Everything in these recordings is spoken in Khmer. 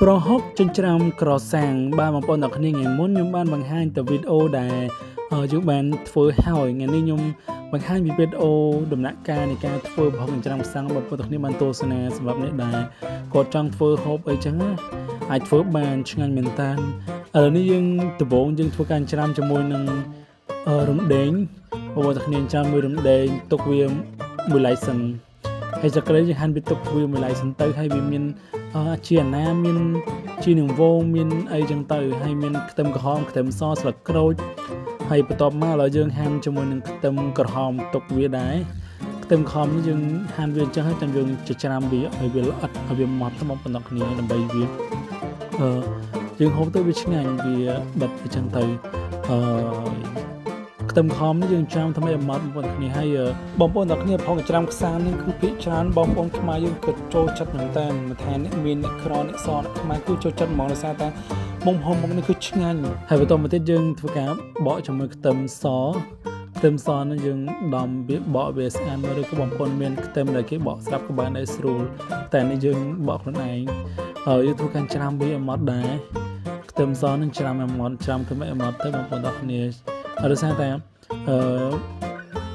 ប្រហុកចិញ្ច្រាំក្រសាំងបាទបងប្អូនអ្នកគ្នាថ្ងៃមុនខ្ញុំបានបង្ហាញតែវីដេអូដែលយើងបានធ្វើហើយថ្ងៃនេះខ្ញុំបង្ហាញវីដេអូដំណាក់កាលនៃការធ្វើប្រហុកចិញ្ច្រាំក្រសាំងបងប្អូនអ្នកគ្នាបានទស្សនាសម្រាប់អ្នកដែលគាត់ចង់ធ្វើហូបអីចឹងណាអាចធ្វើបានឆ្ងាញ់មែនតើឥឡូវនេះយើងដំបូងយើងធ្វើការចិញ្ច្រាំជាមួយនឹងរំដេងបងប្អូនអ្នកគ្នាចិញ្ច្រាំមួយរំដេងទុកវាមួយឡែកសិនហើយសក្តិយើងហាន់វាទុកវាមួយឡែកសិនទៅហើយវាមានជាអាណាមានជីនឹងវងមានអីចឹងទៅហើយមានខ្ទឹមក្រហមខ្ទឹមសស្លឹកក្រូចហើយបន្ទាប់មកឡើយយើងហាន់ជាមួយនឹងខ្ទឹមក្រហមទុកវាដែរខ្ទឹមក្រហមនេះយើងហាន់វាអញ្ចឹងហើយចាំយើងចិញ្ច្រាំវាឲ្យវាល្អិតឲ្យវាម៉ត់មកប៉ុណ្ណោះគ្នាដើម្បីវាយើងហូបទៅវាឆ្ងាញ់វាបិទអញ្ចឹងទៅខ្ទឹមក្រហមនេះយើងច្រាំធ្វើឲ្យម៉ត់បងប្អូនគ្នាហើយបងប្អូនទាំងគ្នាផងច្រាំខ្សានេះគឺភាគច្រើនបងប្អូនខ្មែរយើងគិតចូលចិត្តមែនតើមិនថាអ្នកមានអ្នកក្រអ្នកសអ្នកខ្មែរគឺចូលចិត្តហ្មងដោយសារតែមុំហុំមុខនេះគឺឆ្ងាញ់ហើយបន្តមកទៀតយើងធ្វើការបកជាមួយខ្ទឹមសនេះយើងដំវាបកវាស្អាតមកឬក៏បងប្អូនមានខ្ទឹមដែលគេបកស្រាប់ក៏បានដែរស្រួលតែនេះយើងបកខ្លួនឯងយើងធ្វើការច្រាំវាឲ្យម៉ត់ដែរខ្ទឹមសនឹងច្រាំឲ្យម៉ត់ច្រាំទៅឲ្យម៉ត់ទៅបងប្អូនទាំងគ្នាដោយសារតែ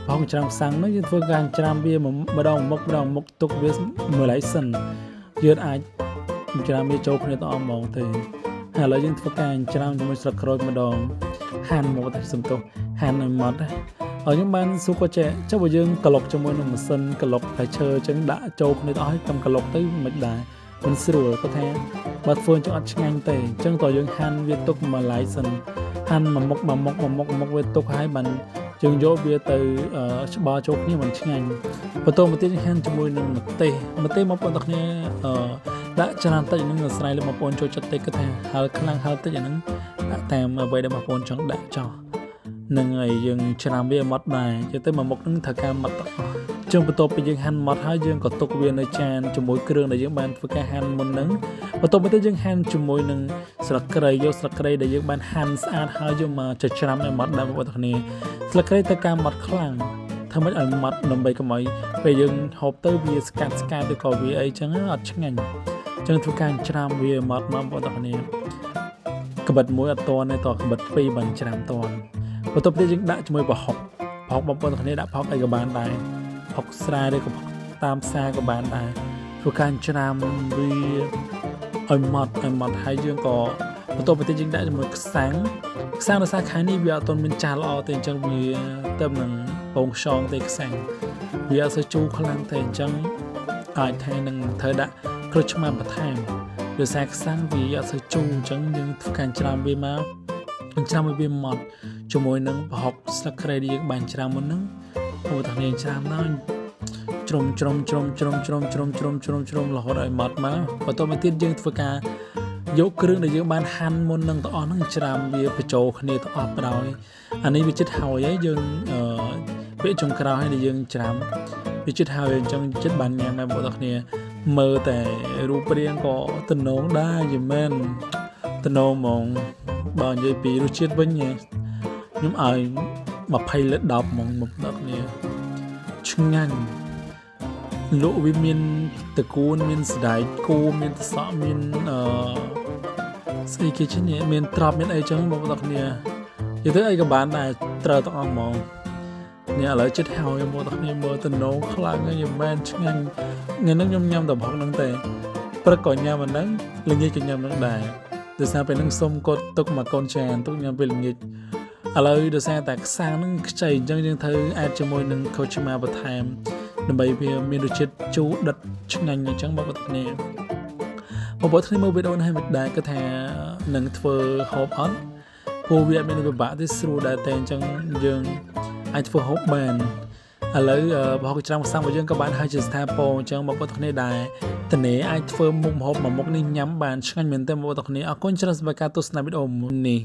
ផងច្រាំខ្សាំងនោះយើងធ្វើការច្រាំវាម្ដងមុខទុកវាមួយឡែកសិនយើងអាចច្រាំវាចូលគ្នាទៅអស់ហ្មងទេហើយឥឡូវយើងធ្វើការច្រាំជាមួយស្លឹកក្រូចម្ដងហាន់មកតែសំទោសហាន់ឲ្យម៉ត់ហើយខ្ញុំបានសួរគាត់ចុះបើយើងក្លុកជាមួយនឹងម៉ាស៊ីនក្លុកផ្លែឈើអញ្ចឹងដាក់ចូលគ្នាទៅអស់ហើយcầmក្លុកទៅមិនដែរមិនស្រួលគាត់ថាបើធ្វើអញ្ចឹងអត់ឆ្ងាញ់ទេអញ្ចឹងតើយើងហាន់វាទុកមួយឡែកសិនហាន់មួយមុខវាទុកហើយបានយើងយកវាទៅច្បល់ចូលគ្នាមិនឆ្ងាញ់បន្តមកទៀតហាន់ជាមួយនឹងម្ទេសមកបងប្អូនគ្នាដាក់ច្រើនតិចហ្នឹងអាស្រ័យលើបងប្អូនចូលចិត្តតិចគាត់ថាហើខ្លាំងហើតិចអាហ្នឹងដាក់តាមអ្វីដែលបងប្អូនចង់ដាក់ចោះនឹងហើយយើងច្រាំវាម៉ត់ដែរទៅទៅមួយមុខហ្នឹងត្រូវការម៉ត់ទាំងអស់ចឹងបន្ទាប់ពីយើងហាន់ម៉ត់ហើយយើងក៏ទុកវានៅចានជាមួយគ្រឿងដែលយើងបានធ្វើការហាន់មុនហ្នឹងបន្ទាប់មកទៀតយើងហាន់ជាមួយនឹងស្លឹកគ្រៃយកស្លឹកគ្រៃដែលយើងបានហាន់ស្អាតហើយយកមកច្រាំឲ្យម៉ត់ដែរបងប្អូនគ្នាស្លឹកគ្រៃត្រូវការម៉ត់ខ្លាំងធ្វើម៉េចឲ្យម៉ត់ដើម្បីកុំឲ្យពេលយើងហូបទៅវាស្កាត់ឬក៏វាអីចឹងអត់ឆ្ងាញ់ចឹងធ្វើការច្រាំវាម៉ត់មកបងប្អូនគ្នាក្បិតមួយអត់តន់ទេតក្បិតពីរបានច្រាំតន់បន្ទាប់ទៀតយើងដាក់ជាមួយប្រហុកបងប្អូនគ្នាដាក់ប្រហុកអីក៏បានដែរប្រហុកស្រែឬក៏តាមផ្សារក៏បានដែរធ្វើការច្រាំវាឲ្យម៉ត់ហើយយើងក៏បន្ទាប់មកទៀតយើងដាក់ជាមួយខ្សាំងដោយសារខែនេះវាអត់ទាន់មានចាស់ល្អទេអញ្ចឹងវាទៅនឹងពងខ្យងទេខ្សាំងវាអត់សូវជូរខ្លាំងទេអញ្ចឹងអាចថានឹងត្រូវដាក់ក្រូចឆ្មាបន្ថែមដោយសារខ្សាំងវាអត់សូវជូរអញ្ចឹងយើងធ្វើការច្រាំវាមកច្រាំឲ្យវាម៉ត់ជាមួយនឹងប្រហុកស្លឹកគ្រៃដែលយើងបានច្រាំមុនហ្នឹងអូតានេះច្រាំដល់ជ្រុំរហូតឲ្យម៉ត់មកបន្ទាប់មកទៀតយើងធ្វើការយកគ្រឿងដែលយើងបានហាន់មុននឹងទាំងអស់ហ្នឹងច្រាំវាបញ្ចូលគ្នាទាំងអស់បដ ாய் អានេះវាចិត្តហើយយើងពេលចុងក្រោយហើយដែលយើងច្រាំវាចិត្តហើយអញ្ចឹងចិត្តបានញ៉ាំដែរបងប្អូនគ្នាមើលតែរូបរាងក៏ទំនងដែរយីមែនទំនងហ្មងបើនិយាយពីរសជាតិវិញខ្ញុំឲ្យ20លើ10ហ្មងបងប្អូនគ្នាឆ្ងាញ់លក់វាមានតកូនមានស្ដាយគូមានតសក់មានស្អីគេឈ្នះមានត្រប់មានអីចឹងបងប្អូនគ្នានិយាយទៅអីក៏បានដែរត្រូវទាំងអស់ហ្មងនេះឥឡូវចិត្តហើយបងប្អូនគ្នាមើលតំណងខ្លាំងហើយមិនមែនឆ្ងាញ់ថ្ងៃនេះខ្ញុំញ៉ាំតែប្រហុកហ្នឹងទេព្រឹកក៏ញ៉ាំអាហ្នឹងល្ងាចក៏ញ៉ាំហ្នឹងដែរដោយសារពេលហ្នឹងសុំគាត់ទុកមកកូនចានទុកញ៉ាំពេលល្ងាចឥឡូវដោយសារតែខ្សាំងហ្នឹងខ្ចីអញ្ចឹងយើងត្រូវអាចជាមួយនឹងក្រូចឆ្មាបន្ថែមដើម្បីវាមានរសជាតិជូរដិតឆ្ងាញ់អញ្ចឹងបងប្អូនគ្នាមើលវីដេអូនេះមិនដែរគាត់ថានឹងធ្វើហូបអត់ព្រោះវាអត់មានពិបាកទេស្រួលដែរតែអញ្ចឹងយើងអាចធ្វើហូបបានឥឡូវប្រហុកច្រាំខ្សាំងរបស់យើងក៏បានហើយជាស្ថាពរអញ្ចឹងបងប្អូនគ្នាដែរតនេអាចធ្វើមុខម្ហូបមួយមុខនេះញ៉ាំបានឆ្ងាញ់មែនទែនបងប្អូនគ្នាអរគុណច្រើនសម្រាប់ការទស្សនាវីដេអូនេះ